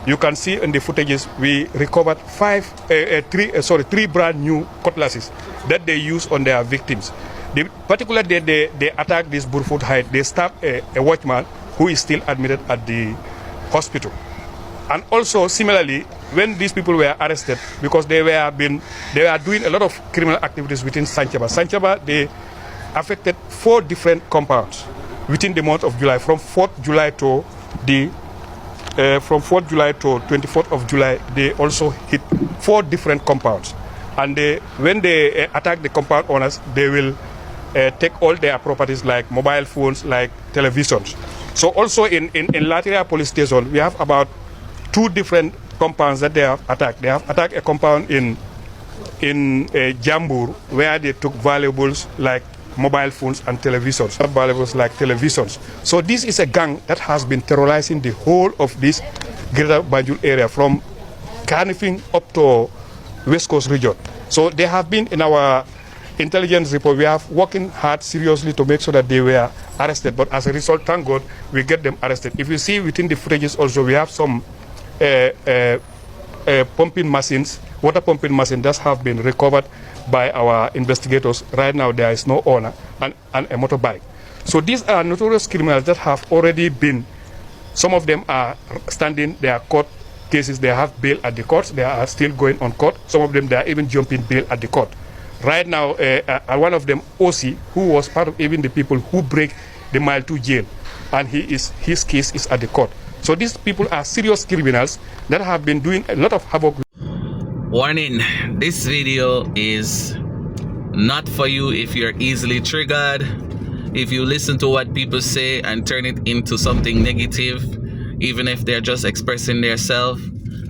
You can see in the footages we recovered three brand new cutlasses that they use on their victims. The particular day they attacked this Burfoot Heights, they stabbed a watchman who is still admitted at the hospital. And also similarly, when these people were arrested, because they were doing a lot of criminal activities within Sanchaba. Sanchaba, they affected 4 different compounds within the month of July, from 4th July to 24th of July. They also hit 4 different compounds. And when they attack the compound owners, they will take all their properties like mobile phones, like televisions. So also in Latiria police station, we have about 2 different compounds that they have attacked. They have attacked a compound in Jambur, where they took valuables like mobile phones and televisions, valuables like televisions. So this is a gang that has been terrorizing the whole of this Greater Banjul area, from Kanifing up to West Coast region. So they have been in our intelligence report. We have working hard seriously to make sure that they were arrested. But as a result, thank God, we get them arrested. If you see within the footages also, we have some pumping machines, water pumping machines that have been recovered by our investigators. Right now there is no owner, and a motorbike. So these are notorious criminals that have already been, some of them are standing their court cases, they have bail at the courts, they are still going on court. Some of them, they are even jumping bail at the court. Right now, one of them, OC, who was part of even the people who break the Mile 2 jail, and his case is at the court. So these people are serious criminals that have been doing a lot of havoc. Warning, this video is not for you if you're easily triggered, if you listen to what people say and turn it into something negative, even if they're just expressing themselves.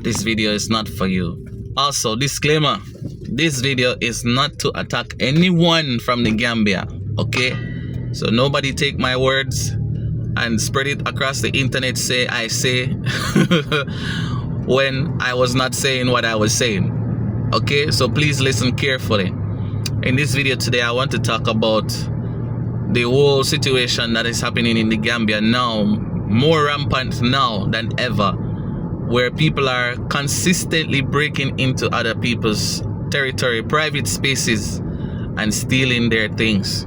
This video is not for you. Also, disclaimer, this video is not to attack anyone from the Gambia, okay? So nobody take my words and spread it across the internet, say I say when I was not saying what I was saying. Okay, so please listen carefully. In this video today, I want to talk about the whole situation that is happening in the Gambia now, more rampant now than ever, where people are consistently breaking into other people's territory, private spaces, and stealing their things.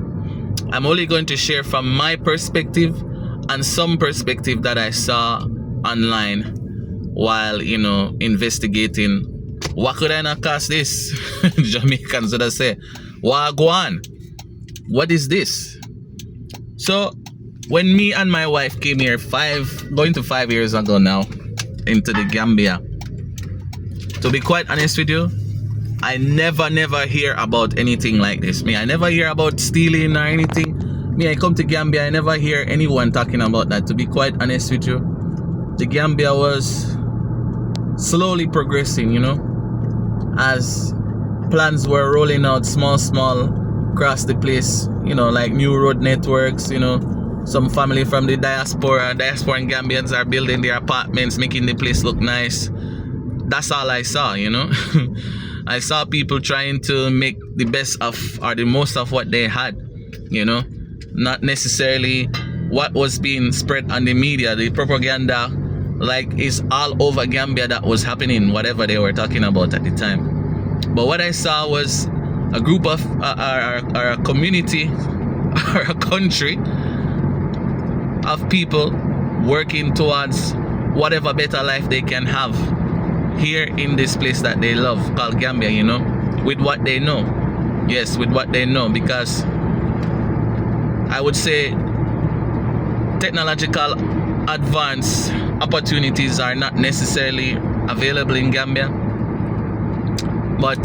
I'm only going to share from my perspective and some perspective that I saw online while, investigating. What could I not cast this? Jamaicans would say, Wagwan, what is this? So when me and my wife came here going to 5 years ago now, into the Gambia, to be quite honest with you, I never hear about anything like this. I never hear about stealing or anything. I come to Gambia, I never hear anyone talking about that, to be quite honest with you. The Gambia was slowly progressing, as plans were rolling out small across the place, like new road networks, some family from the diaspora and Gambians are building their apartments, making the place look nice. That's all I saw, I saw people trying to make the best of, or the most of what they had, not necessarily what was being spread on the media, the propaganda, like is all over Gambia that was happening, whatever they were talking about at the time. But what I saw was a group of, or a community, or a country of people working towards whatever better life they can have here in this place that they love called Gambia, with what they know. Yes, with what they know, because I would say technological advance opportunities are not necessarily available in Gambia, but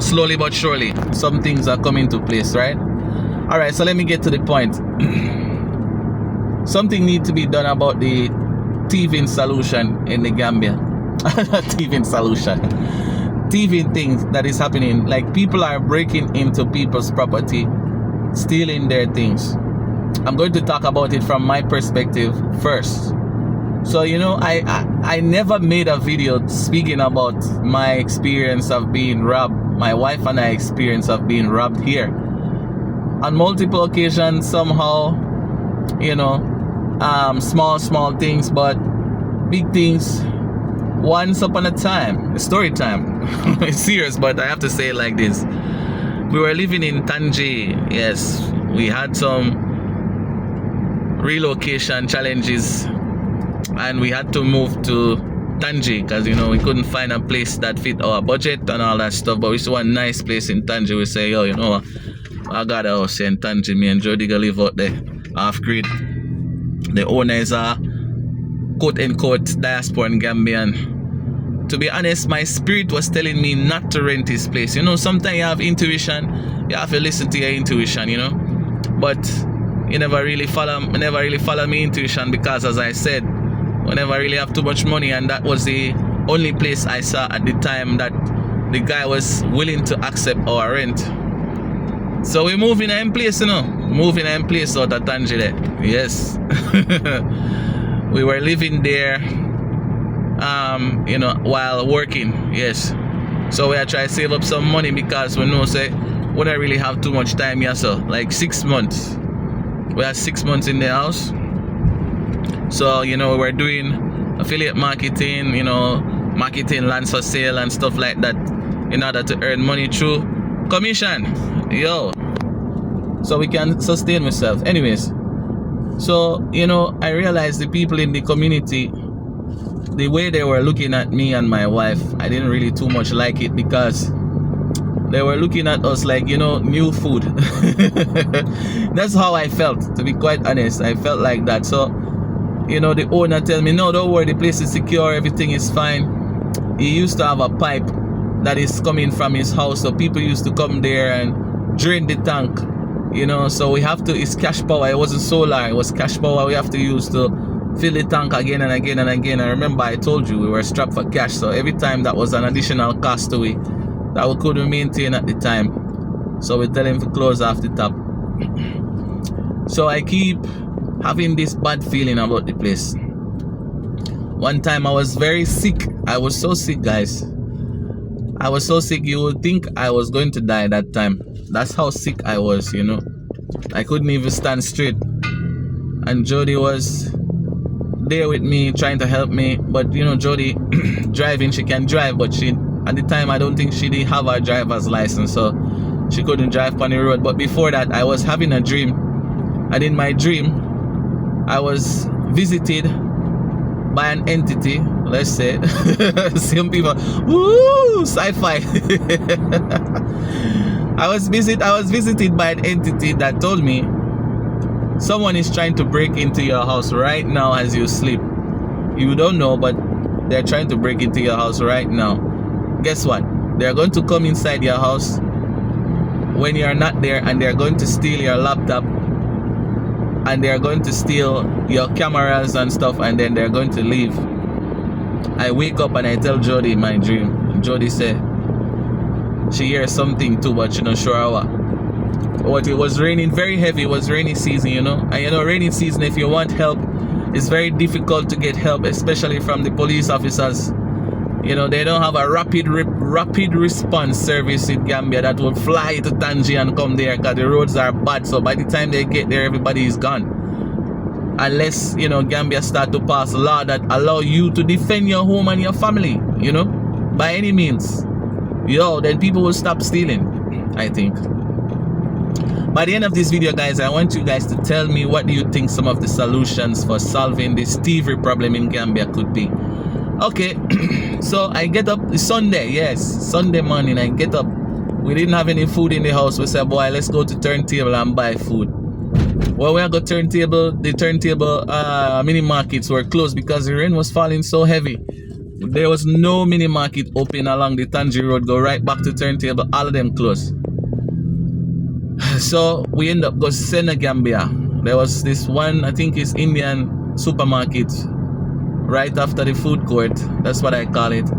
slowly but surely some things are coming to place, right? All right, so let me get to the point. Something needs to be done about the thieving solution in the Gambia. Thieving solution, thieving things that is happening, like people are breaking into people's property, stealing their things. I'm going to talk about it from my perspective first. So I never made a video speaking about my experience of being robbed, my wife and I experience of being robbed here on multiple occasions. Somehow, small things, but big things once upon a time, story time. It's serious, but I have to say it like this. We were living in Tangi. Yes, we had some relocation challenges and we had to move to Tangi because, you know, we couldn't find a place that fit our budget and all that stuff. But we saw a nice place in Tangi. We say, yo, you know what? I got a house here in Tangi. Me and Jody go live out there, off grid. The owner is a quote unquote diasporan Gambian. To be honest, my spirit was telling me not to rent this place. You know, sometimes you have intuition, you have to listen to your intuition, you know. But you never really follow me intuition because, as I said, we never really have too much money, and that was the only place I saw at the time that the guy was willing to accept our rent. So we move in a place, you know. Moving in a place out of Tangi there. Yes. We were living there, you know, while working. Yes. So we are trying to save up some money because we know, say, we don't really have too much time here, so like 6 months. We had 6 months in the house. So, you know, we're doing affiliate marketing, you know, marketing lands for sale and stuff like that in order to earn money through commission. Yo. So we can sustain ourselves. Anyways. So, you know, I realized the people in the community, the way they were looking at me and my wife, I didn't really too much like it because they were looking at us like, you know, new food. That's how I felt, to be quite honest. I felt like that. So, you know, the owner tell me, no, don't worry, the place is secure, everything is fine. He used to have a pipe that is coming from his house, so people used to come there and drain the tank, you know. So we have to, it's cash power. It wasn't solar, it was cash power we have to use to fill the tank again and again and again. I remember I told you we were strapped for cash, so every time that was an additional cost to we that we couldn't maintain at the time. So we tell him to close off the tap. So I keep having this bad feeling about the place. One time I was very sick. I was so sick, guys. I was so sick, you would think I was going to die that time. That's how sick I was, you know. I couldn't even stand straight. And Jody was there with me, trying to help me. But, you know, Jody driving, she can drive, but she, at the time, I don't think she didn't have her driver's license, so she couldn't drive on the road. But before that, I was having a dream. And in my dream, I was visited by an entity, let's say. Some people, woo, sci-fi. I was visited by an entity that told me someone is trying to break into your house right now as you sleep. You don't know, but they're trying to break into your house right now. Guess what? They're going to come inside your house when you're not there, and they're going to steal your laptop, and they're going to steal your cameras and stuff, and then they're going to leave. I wake up and I tell Jody my dream. And Jody said she hears something too, but she not sure what. But it was raining very heavy. It was rainy season, you know. And you know, rainy season, if you want help, it's very difficult to get help, especially from the police officers. You know, they don't have a rapid response service in Gambia that will fly to Tangi and come there because the roads are bad. So by the time they get there, everybody is gone. Unless, you know, Gambia start to pass a law that allow you to defend your home and your family, you know, by any means. Yo, then people will stop stealing, I think. By the end of this video, guys, I want you guys to tell me, what do you think some of the solutions for solving this thievery problem in Gambia could be? Okay, so I get up, it's Sunday, yes, Sunday morning, I get up. We didn't have any food in the house. We said, boy, let's go to turntable and buy food. Well, we got the turntable mini markets were closed because the rain was falling so heavy. There was no mini market open along the Tangi Road. Go right back to turntable, all of them closed. So we end up going to Gambia. There was this one, I think it's Indian supermarket right after the food court. That's what I call it.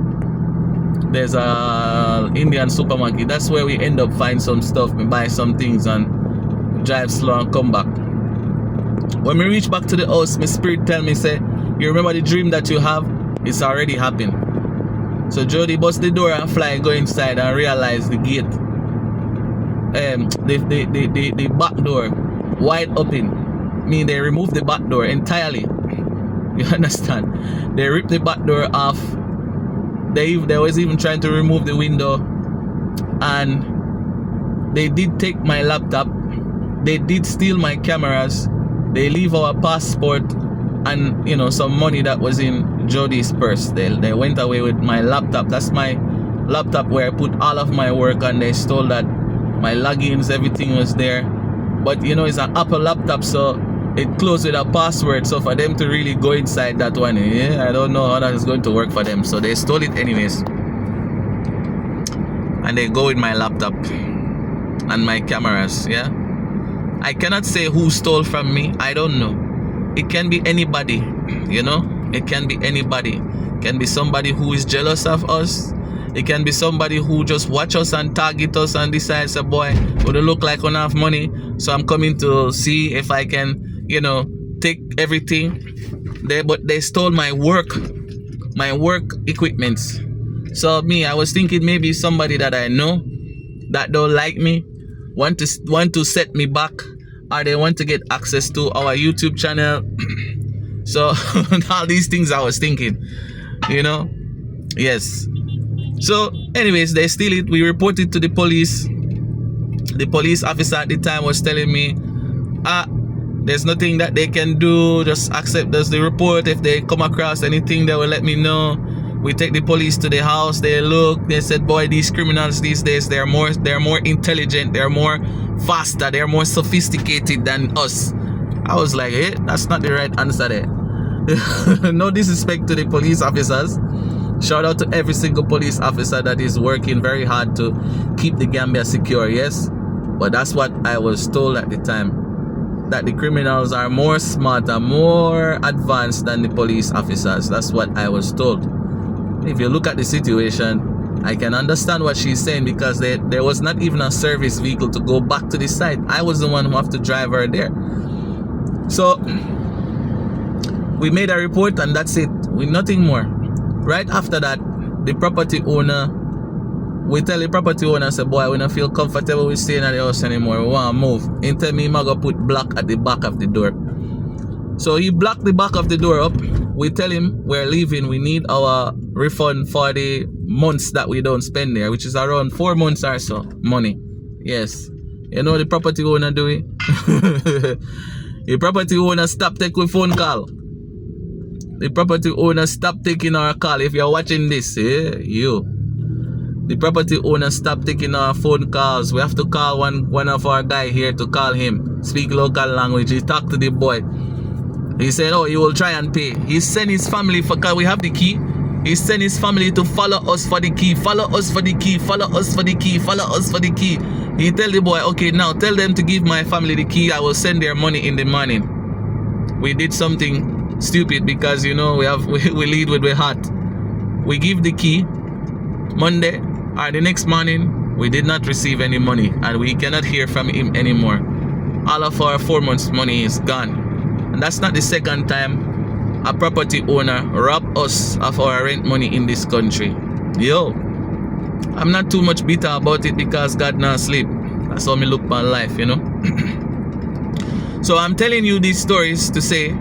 There's a Indian supermarket. That's where we end up find some stuff, we buy some things and drive slow and come back. When we reach back to the house, my spirit tell me, say, you remember the dream that you have? It's already happened. So Jody bust the door and fly, go inside and realize the gate, the back door wide open. I mean, they removed the back door entirely. You understand? They ripped the back door off They was even trying to remove the window, and they did take my laptop. They did steal my cameras. They leave our passport and, you know, some money that was in Jody's purse. They went away with my laptop. That's my laptop where I put all of my work, and they stole that. My logins, everything was there. But you know, it's an Apple laptop, so it closed with a password. So for them to really go inside that one, I don't know how that is going to work for them. So they stole it anyways. And they go with my laptop and my cameras, yeah. I cannot say who stole from me. I don't know. It can be anybody, you know. It can be anybody. It can be somebody who is jealous of us. It can be somebody who just watch us and target us and decides, boy, would it look like we don't have money, so I'm coming to see if I can, you know, take everything. But they stole my work equipments. So me, I was thinking maybe somebody that I know that don't like me, want to set me back, or they want to get access to our YouTube channel. So all these things I was thinking, you know. Yes. So anyways, they steal it. We reported to the police. The police officer at the time was telling me, there's nothing that they can do, just accept the report. If they come across anything, they will let me know. We take the police to the house. They look. They said, boy, these criminals these days, they're more intelligent. They're more faster. They're more sophisticated than us. I was like, that's not the right answer there. No disrespect to the police officers. Shout out to every single police officer that is working very hard to keep the Gambia secure, yes. But that's what I was told at the time, that the criminals are more smarter, more advanced than the police officers. That's what I was told. If you look at the situation, I can understand what she's saying, because there was not even a service vehicle to go back to the site. I was the one who have to drive her there. So we made a report, and that's it. We nothing more. Right after that, the property owner, we tell the property owner, say, boy, we don't feel comfortable with staying at the house anymore. We want to move. He tell me, I'm going to put block at the back of the door. So he blocked the back of the door up. We tell him we're leaving. We need our refund for the months that we don't spend there, which is around 4 months or so money. Yes. You know the property owner do it? The property owner stop taking phone call. The property owner stop taking our call. If you're watching this, you. The property owner stop taking our phone calls. We have to call one of our guy here to call him. Speak local language. He talked to the boy. He said, oh, he will try and pay. He sent his family, because we have the key. He sent his family to follow us for the key. Follow us for the key. Follow us for the key. Follow us for the key. He tell the boy, okay, now tell them to give my family the key. I will send their money in the morning. We did something stupid, because you know we lead with the heart. We give the key Monday, or the next morning we did not receive any money, and we cannot hear from him anymore. All of our 4 months money is gone. And that's not the second time a property owner robbed us of our rent money in this country. Yo, I'm not too much bitter about it, because God not sleep. That's how me look my life, you know. So I'm telling you these stories to say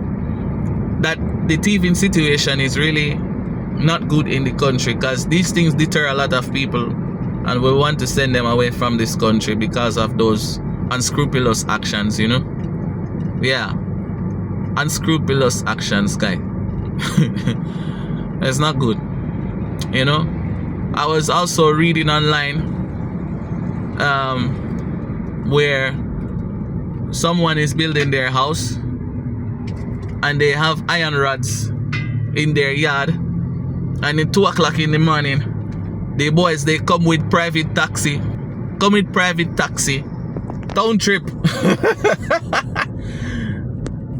that the thieving situation is really not good in the country, because these things deter a lot of people, and we want to send them away from this country because of those unscrupulous actions, you know. Yeah, unscrupulous actions, guy. It's not good, you know. I was also reading online where someone is building their house, and they have iron rods in their yard, and at 2 o'clock in the morning, the boys, they come with private taxi, town trip.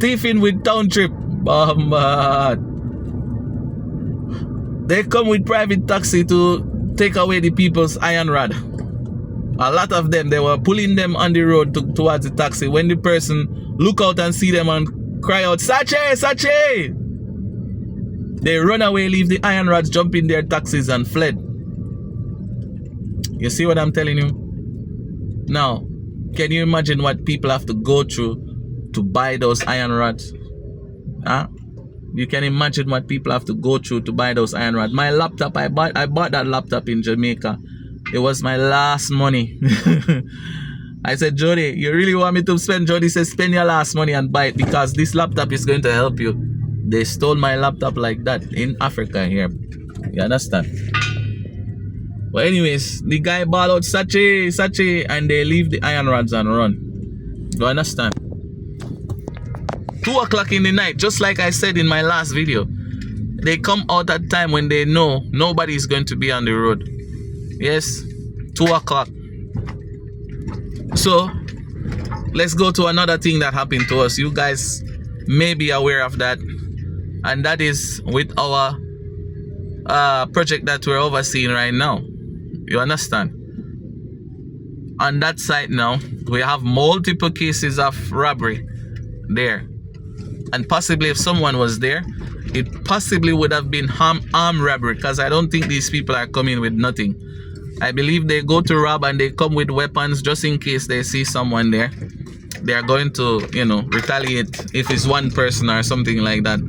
Thieving with town trip. They come with private taxi to take away the people's iron rod. A lot of them, they were pulling them on the road towards the taxi. When the person look out and see them and cry out, Sache, Sache! They run away, leave the iron rods, jump in their taxis and fled. You see what I'm telling you? Now, can you imagine what people have to go through to buy those iron rods? Huh? You can imagine what people have to go through to buy those iron rods. My laptop, I bought that laptop in Jamaica. It was my last money. I said, Jody, you really want me to spend? Jody says, spend your last money and buy it because this laptop is going to help you. They stole my laptop like that in Africa here. You understand? But anyways, the guy bought out Sache, and they leave the iron rods and run. You understand? 2 o'clock in the night, just like I said in my last video. They come out at time when they know nobody is going to be on the road. Yes, 2 o'clock. So, let's go to another thing that happened to us. You guys may be aware of that. And that is with our project that we're overseeing right now. You understand? On that site now, we have multiple cases of robbery there. And possibly if someone was there, it possibly would have been armed robbery, because I don't think these people are coming with nothing. I believe they go to rob and they come with weapons just in case they see someone there. They are going to, you know, retaliate if it's one person or something like that.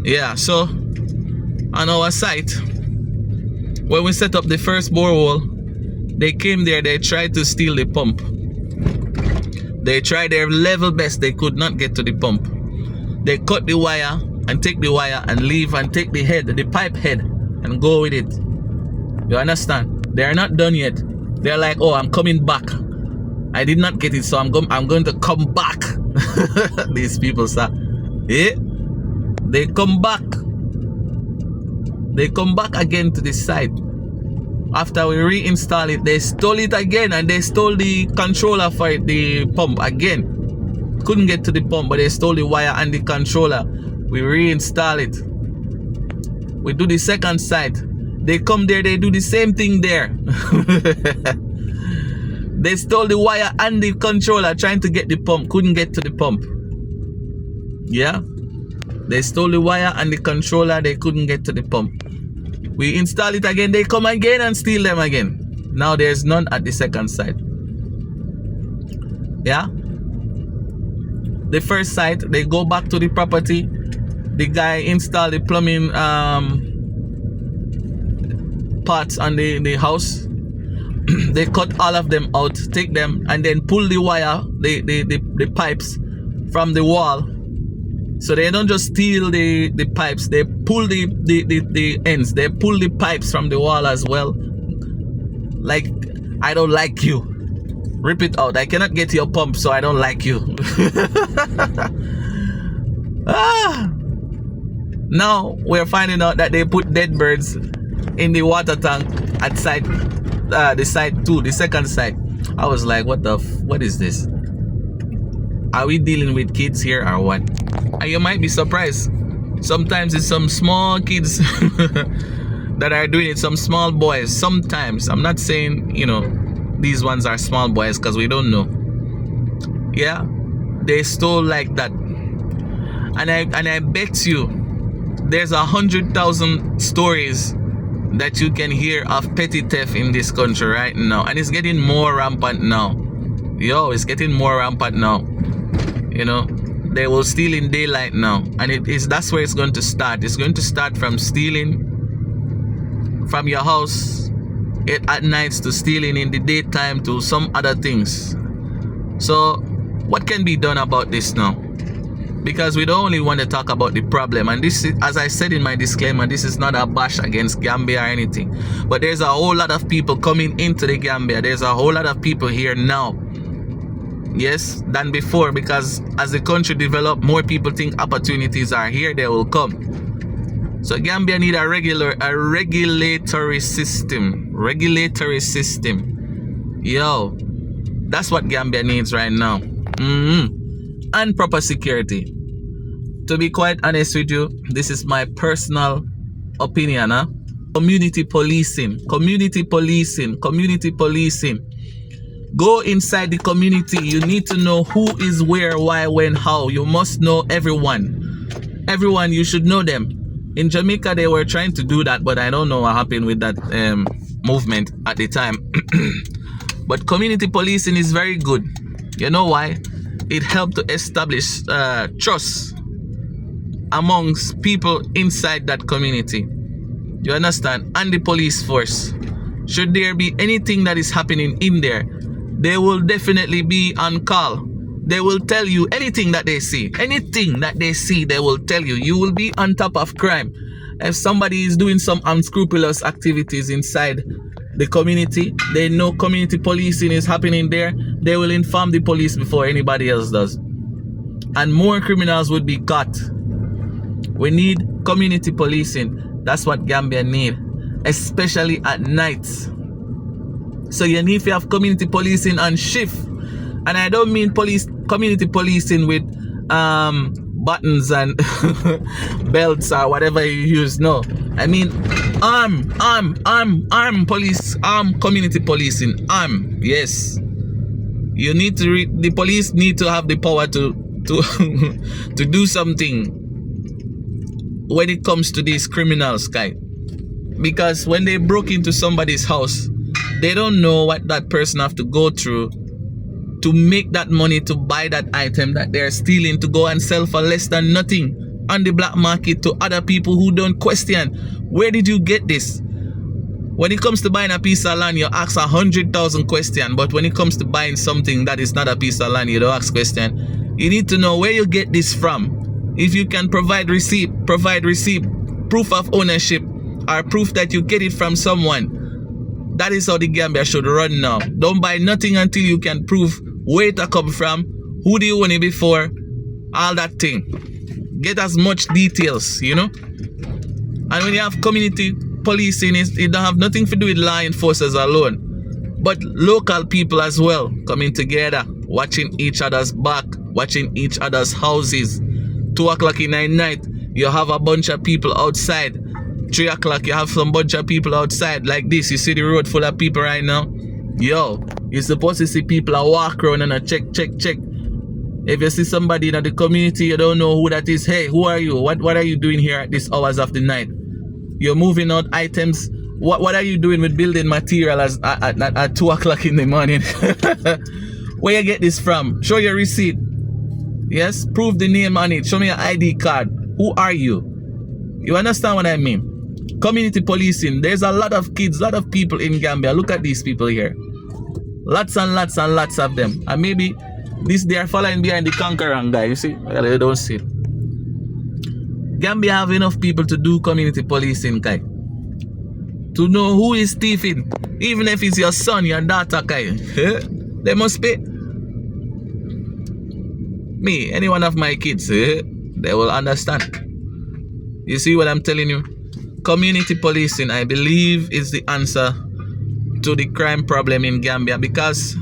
Yeah, so on our site, when we set up the first borehole, they came there, they tried to steal the pump. They tried their level best, they could not get to the pump. They cut the wire and take the wire and leave and take the head, the pipe head, and go with it. You understand? They are not done yet. They're like, oh, I'm coming back. I did not get it, so I'm going to come back. These people say, yeah. They come back. They come back again to the site. After we reinstall it, they stole it again, and they stole the controller for it, the pump again. Couldn't get to the pump, but they stole the wire and the controller. We reinstall it. We do the second site. They come there, they do the same thing there. They stole the wire and the controller trying to get the pump. Couldn't get to the pump. Yeah. They stole the wire and the controller. They couldn't get to the pump. We install it again. They come again and steal them again. Now there's none at the second site. Yeah. The first site, they go back to the property. The guy installed the plumbing parts on the house. They cut all of them out, take them, and then pull the wire, the pipes from the wall. So they don't just steal the pipes, they pull the ends, they pull the pipes from the wall as well. Like, I don't like you. Rip it out. I cannot get your pump, so I don't like you. Now we're finding out that they put dead birds in the water tank at site, the site 2, the second site. I was like, what is this? Are we dealing with kids here or what? And you might be surprised. Sometimes it's some small kids that are doing it, some small boys. Sometimes, I'm not saying, you know, these ones are small boys, because we don't know. Yeah, they stole like that. And I bet you there's 100,000 stories that you can hear of petty theft in this country right now, and it's getting more rampant now. Yo, it's getting more rampant now. You know, they will steal in daylight now, and that's where it's going to start. It's going to start from stealing from your house at nights to stealing in the daytime to some other things. So what can be done about this now? Because we don't only want to talk about the problem, and this is, as I said in my disclaimer, this is not a bash against Gambia or anything, but there's a whole lot of people coming into the Gambia. There's a whole lot of people here now, yes, than before, because as the country develops, more people think opportunities are here, they will come. So Gambia need a regulatory system. Yo, that's what Gambia needs right now. And proper security. To be quite honest with you, this is my personal opinion. Community policing. Go inside the community. You need to know who is where, why, when, how. You must know everyone. You should know them. In Jamaica, they were trying to do that, but I don't know what happened with that movement at the time. But community policing is very good. You know why? It helped to establish trust. amongst people inside that community. You understand? And the police force. Should there be anything that is happening in there, they will definitely be on call. They will tell you anything that they see. Anything that they see, they will tell you. You will be on top of crime. If somebody is doing some unscrupulous activities inside the community, they know community policing is happening there, they will inform the police before anybody else does. And more criminals would be caught. We need community policing. That's what Gambia need, especially at night. So you need to have community policing on shift. And I don't mean community policing with buttons and belts or whatever you use. No, I mean armed community policing. Yes, you need to the police need to have the power to to do something when it comes to these criminals, guy. Because when they broke into somebody's house, they don't know what that person have to go through to make that money to buy that item that they're stealing to go and sell for less than nothing on the black market to other people who don't question, where did you get this? When it comes to buying a piece of land, you ask 100,000 questions, but when it comes to buying something that is not a piece of land, you don't ask question. You need to know where you get this from. If you can provide receipt, proof of ownership, or proof that you get it from someone. That is how the Gambia should run now. Don't buy nothing until you can prove where it come from, who do you own it before, all that thing. Get as much details, you know. And when you have community policing, it don't have nothing to do with law enforcers alone, but local people as well coming together, watching each other's back, watching each other's houses. 2 o'clock in the night, you have a bunch of people outside. 3 o'clock, you have some bunch of people outside like this. You see the road full of people right now? Yo, you're supposed to see people walk around and check. If you see somebody in the community, you don't know who that is. Hey, who are you? What are you doing here at these hours of the night? You're moving out items. What are you doing with building material at 2 o'clock in the morning? Where you get this from? Show your receipt. Yes, prove the name on it. Show me your ID card. Who are you? You understand what I mean? Community policing. There's a lot of kids, a lot of people in Gambia. Look at these people here. Lots and lots and lots of them. And maybe they are following behind the conqueror guy. You see? Well, you don't see it. Gambia have enough people to do community policing, guy. To know who is thieving. Even if it's your son, your daughter, guy. They must pay. Me, any one of my kids, they will understand. You see what I'm telling you? Community policing, I believe, is the answer to the crime problem in Gambia, because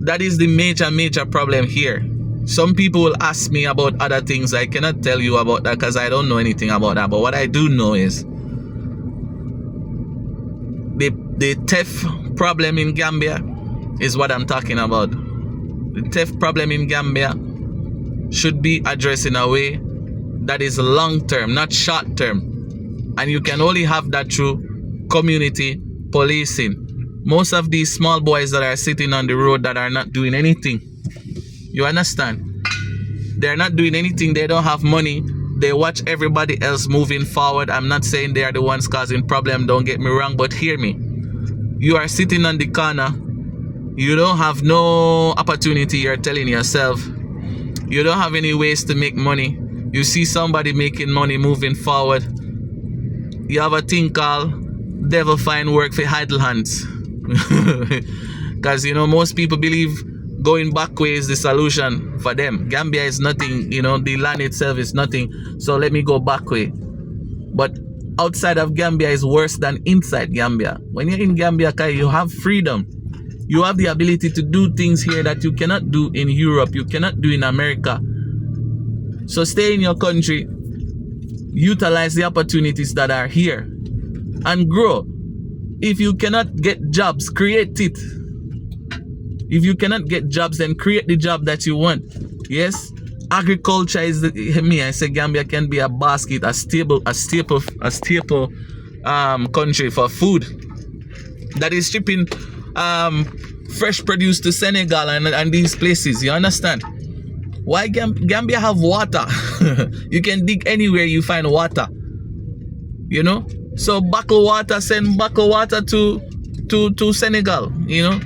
that is the major problem here. Some people will ask me about other things. I cannot tell you about that because I don't know anything about that. But what I do know is the theft problem in Gambia is what I'm talking about. The theft problem in Gambia should be addressed in a way that is long term, not short term. And you can only have that through community policing. Most of these small boys that are sitting on the road that are not doing anything, you understand? They're not doing anything. They don't have money. They watch everybody else moving forward. I'm not saying they are the ones causing problem. Don't get me wrong, but hear me. You are sitting on the corner. You don't have no opportunity. You're telling yourself. You don't have any ways to make money. You see somebody making money, moving forward. You have a thing called devil find work for idle hands. Because, you know, most people believe going back way is the solution for them. Gambia is nothing, you know, the land itself is nothing. So let me go back way. But outside of Gambia is worse than inside Gambia. When you're in Gambia, you have freedom. You have the ability to do things here that you cannot do in Europe. You cannot do in America. So stay in your country. Utilize the opportunities that are here and grow. If you cannot get jobs, create it. If you cannot get jobs, then create the job that you want. Yes, agriculture is I say Gambia can be a basket, a staple country for food that is shipping fresh produce to Senegal and these places. You understand? Why Gambia have water? You can dig anywhere, you find water. You know? So buckle water, send buckle water to Senegal, you know?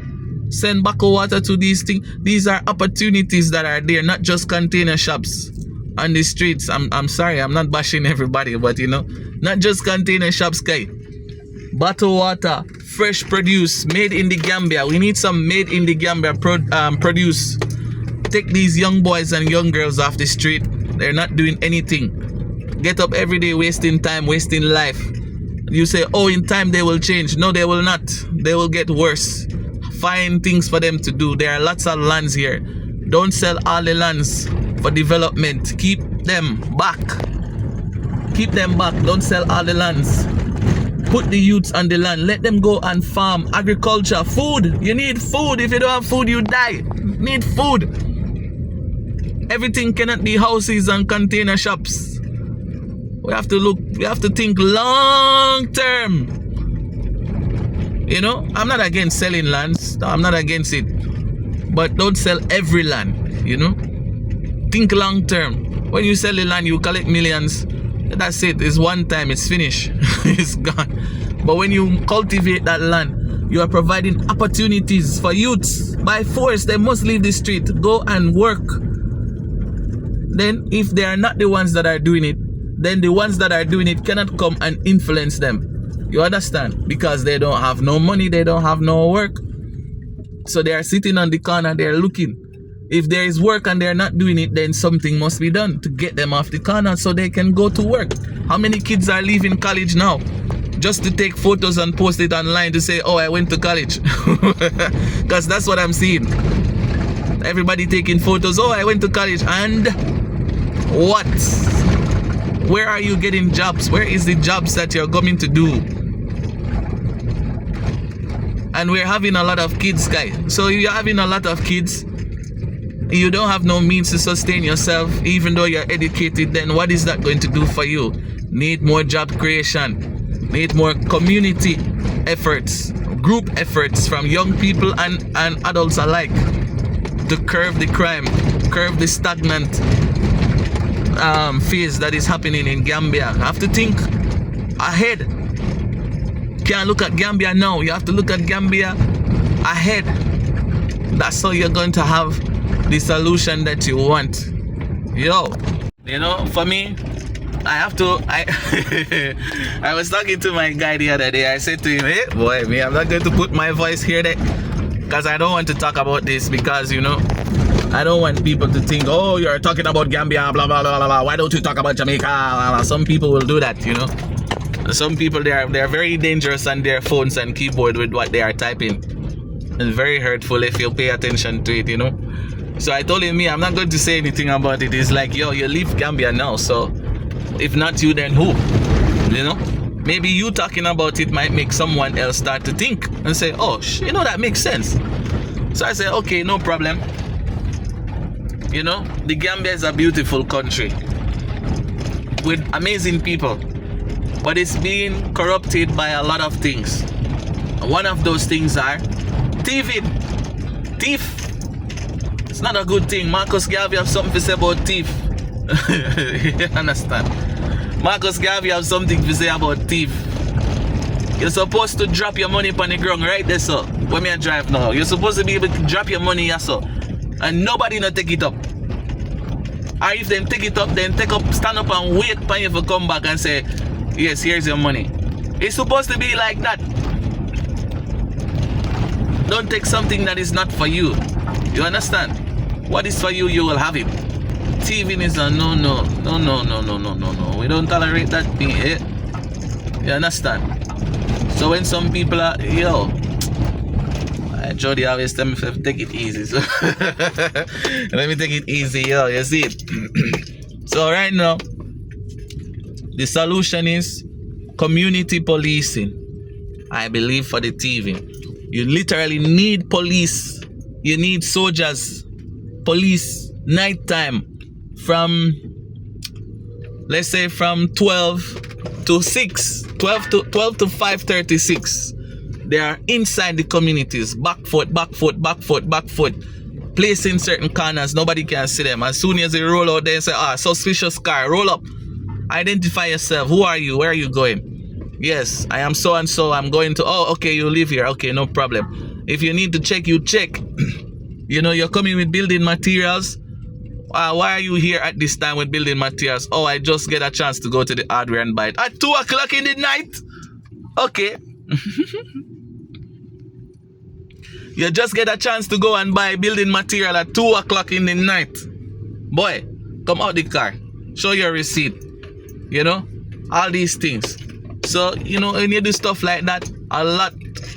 Send buckle water to these things. These are opportunities that are there, not just container shops on the streets. I'm sorry, I'm not bashing everybody, but you know, not just container shops, guy. Bottled water, fresh produce, made in the Gambia. We need some made in the Gambia produce. Take these young boys and young girls off the street. They're not doing anything. Get up every day wasting time, wasting life. You say, oh, in time they will change. No, they will not. They will get worse. Find things for them to do. There are lots of lands here. Don't sell all the lands for development. Keep them back. Keep them back. Don't sell all the lands. Put the youths on the land. Let them go and farm. Agriculture. Food. You need food. If you don't have food, you die. Need food. Everything cannot be houses and container shops. We have to think long term. You know, I'm not against selling lands. I'm not against it. But don't sell every land, you know. Think long term. When you sell the land, you collect millions. That's it. It's one time. It's finished. It's gone. But when you cultivate that land, you are providing opportunities for youths. By force, they must leave the street. Go and work. Then if they are not the ones that are doing it, then the ones that are doing it cannot come and influence them. You understand? Because they don't have no money, they don't have no work. So they are sitting on the corner, they are looking. If there is work and they are not doing it, then something must be done to get them off the corner so they can go to work. How many kids are leaving college now just to take photos and post it online to say, oh, I went to college? Because that's what I'm seeing. Everybody taking photos. Oh, I went to college. And what? Where are you getting jobs? Where is the jobs that you're coming to do? And we're having a lot of kids, guy. So you're having a lot of kids. You don't have no means to sustain yourself, even though you're educated. Then what is that going to do for you? Need more job creation. Need more community efforts, group efforts from young people and adults alike to curb the crime, curb the stagnant phase that is happening in Gambia. You have to think ahead. Can't look at Gambia now. You have to look at Gambia ahead. That's how you're going to have the solution that you want. Yo, you know, for me, I was talking to my guy the other day. I said to him, hey boy, I'm not going to put my voice here because I don't want to talk about this, because you know, I don't want people to think, oh, you're talking about Gambia, blah, blah, blah, blah, blah. Why don't you talk about Jamaica? Blah, blah. Some people will do that, you know. Some people, they are very dangerous on their phones and keyboard with what they are typing. It's very hurtful if you pay attention to it, you know. So I told him, I'm not going to say anything about it. It's like, yo, you leave Gambia now. So if not you, then who? You know. Maybe you talking about it might make someone else start to think and say, oh, you know, that makes sense. So I said, okay, no problem. You know, the Gambia is a beautiful country with amazing people, but it's being corrupted by a lot of things. One of those things are thieving. Thief. It's not a good thing. Marcus Garvey have something to say about thief. You understand? Marcus Garvey have something to say about thief. You're supposed to drop your money upon the ground right there, so when me I drive now, you're supposed to be able to drop your money here, so, and nobody not take it up. Or if them take it up, then stand up and wait for you to come back and say, yes, here's your money. It's supposed to be like that. Don't take something that is not for you. You understand? What is for you, you will have it. Thieving is a no. We don't tolerate that thing, eh? You understand? So when some people are, yo, Jody always tell me to take it easy. So let me take it easy, yo. You see it? So right now, the solution is community policing. I believe for the thieving. You literally need police. You need soldiers, police, nighttime, from, let's say, from 12 to 12 to 5:36. They are inside the communities, back foot, placed in certain corners. Nobody can see them. As soon as they roll out, they say, suspicious car, roll up. Identify yourself. Who are you? Where are you going? Yes, I am so and so. I'm going to. Oh, okay, you live here. Okay, no problem. If you need to check, you check. You know, you're coming with building materials. Why are you here at this time with building materials? Oh, I just get a chance to go to the hardware and buy it at 2 o'clock in the night. Okay. You just get a chance to go and buy building material at 2 o'clock in the night. Boy, come out the car. Show your receipt. You know, all these things. So, you know, when you do stuff like that, a lot,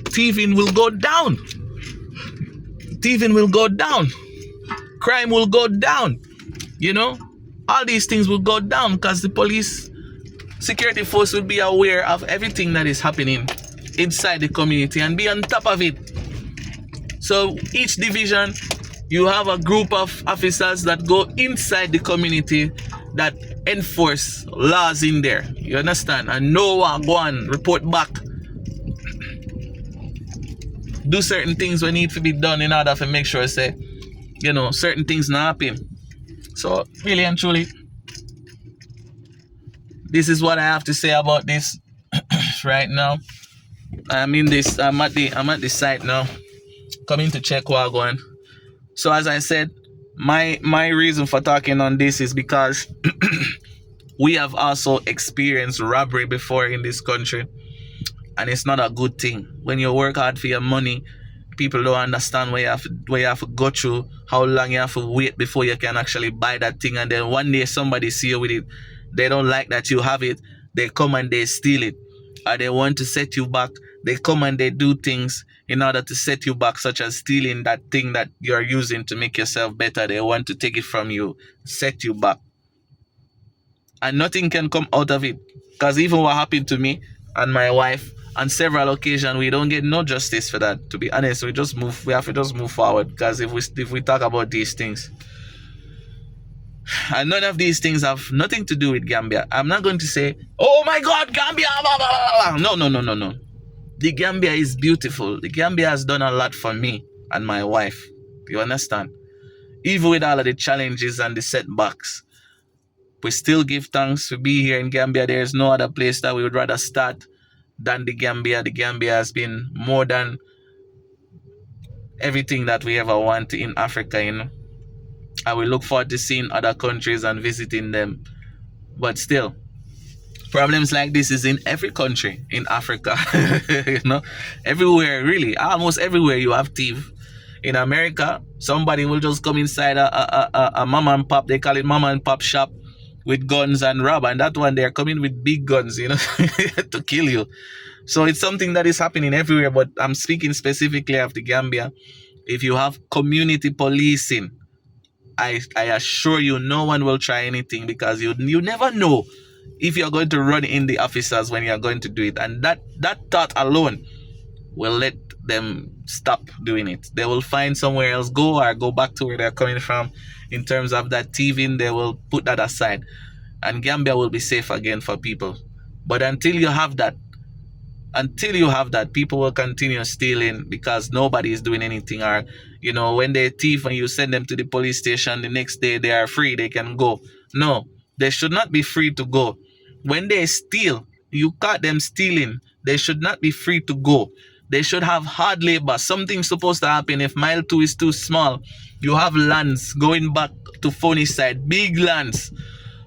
thieving will go down. Thieving will go down. Crime will go down. You know, all these things will go down because the police, security force will be aware of everything that is happening inside the community and be on top of it. So each division, you have a group of officers that go inside the community that enforce laws in there. You understand? And no one go and report back. Do certain things when need to be done in order to make sure, say, you know, certain things not happen. So really and truly, this is what I have to say about this right now. I'm at the site now, coming to check what I'm going. So as I said, my reason for talking on this is because we have also experienced robbery before in this country, and it's not a good thing. When you work hard for your money, people don't understand where you have to go through, how long you have to wait before you can actually buy that thing, and then one day somebody see you with it, they don't like that you have it, they come and they steal it, or they want to set you back, they come and they do things in order to set you back, such as stealing that thing that you're using to make yourself better. They want to take it from you, set you back, and nothing can come out of it. Because even what happened to me and my wife on several occasions, we don't get no justice for that. To be honest, we have to just move forward. Because if we talk about these things, and none of these things have nothing to do with Gambia. I'm not going to say, oh my God, Gambia, blah, blah, blah. No. The Gambia is beautiful. The Gambia has done a lot for me and my wife. You understand? Even with all of the challenges and the setbacks, we still give thanks to be here in Gambia. There is no other place that we would rather start than the Gambia. The Gambia has been more than everything that we ever want in Africa, you know. And we look forward to seeing other countries and visiting them. But still, problems like this is in every country in Africa. You know, everywhere, really, almost everywhere you have thieves. In America, somebody will just come inside a mama and pop, they call it mama and pop shop, with guns and rob, and that one they're coming with big guns, you know, to kill you. So it's something that is happening everywhere, but I'm speaking specifically of the Gambia. If you have community policing, I assure you no one will try anything, because you never know if you're going to run in the officers when you're going to do it, and that thought alone will let them stop doing it. They will find somewhere else go back to where they're coming from. In terms of that thieving, they will put that aside, and Gambia will be safe again for people. But until you have that, people will continue stealing because nobody is doing anything. Or, you know, when they thief and you send them to the police station, the next day they are free, they can go. No, they should not be free to go. When they steal, you caught them stealing, they should not be free to go. They should have hard labor. Something's supposed to happen. If mile 2 is too small, you have lands going back to Phony side, big lands.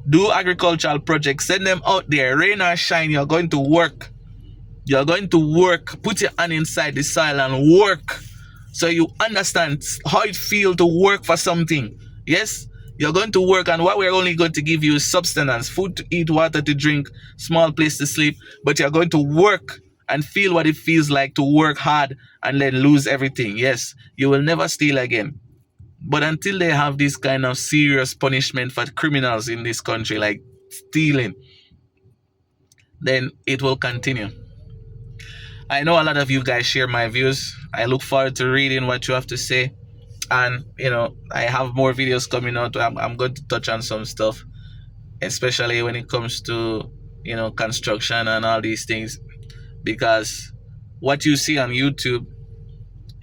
Do agricultural projects, send them out there, rain or shine, you're going to work. You're going to work. Put your hand inside the soil and work, so you understand how it feels to work for something. Yes, you're going to work, and what we're only going to give you is sustenance, food to eat, water to drink, small place to sleep. But you're going to work and feel what it feels like to work hard and then lose everything. Yes, you will never steal again. But until they have this kind of serious punishment for criminals in this country, like stealing, then it will continue. I know a lot of you guys share my views. I look forward to reading what you have to say. And, you know, I have more videos coming out. I'm going to touch on some stuff, especially when it comes to, you know, construction and all these things. Because what you see on YouTube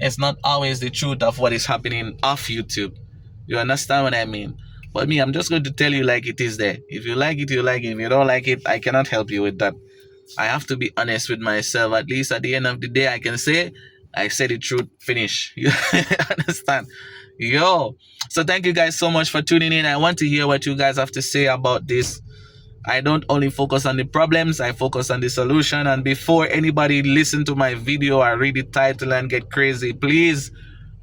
It's not always the truth of what is happening off YouTube. You understand what I mean? But me, I'm just going to tell you like it is there. If you like it, you like it. If you don't like it, I cannot help you with that. I have to be honest with myself. At least at the end of the day, I can say, I said the truth, finish. You understand? Yo. So thank you guys so much for tuning in. I want to hear what you guys have to say about this. I don't only focus on the problems, I focus on the solution. And before anybody listen to my video or read the title and get crazy, please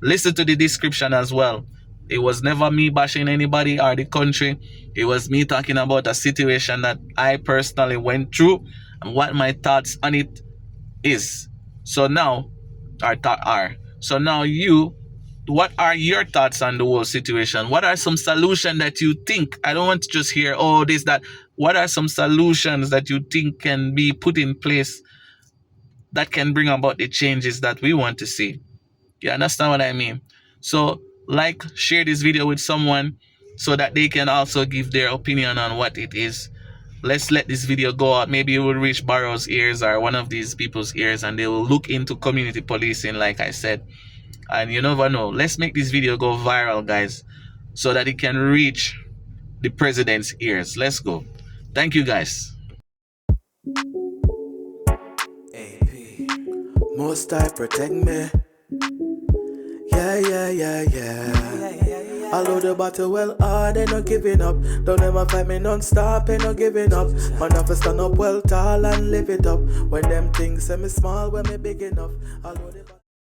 listen to the description as well. It was never me bashing anybody or the country. It was me talking about a situation that I personally went through and what my thoughts on it is. So now, So now what are your thoughts on the whole situation? What are some solutions that you think? I don't want to just hear, oh, this, that. What are some solutions that you think can be put in place that can bring about the changes that we want to see? You understand what I mean? So like, share this video with someone so that they can also give their opinion on what it is. Let's let this video go out. Maybe it will reach Barrow's ears or one of these people's ears, and they will look into community policing, like I said. And you never know. Let's make this video go viral, guys, so that it can reach the president's ears. Let's go. Thank you, guys. AP. Most I protect me. Yeah. Although the battle well hard, they not giving up. Don't ever fight me non-stop, ain't no giving up. Man, have to stand up well tall and live it up. When them things say me small, when me big enough. Although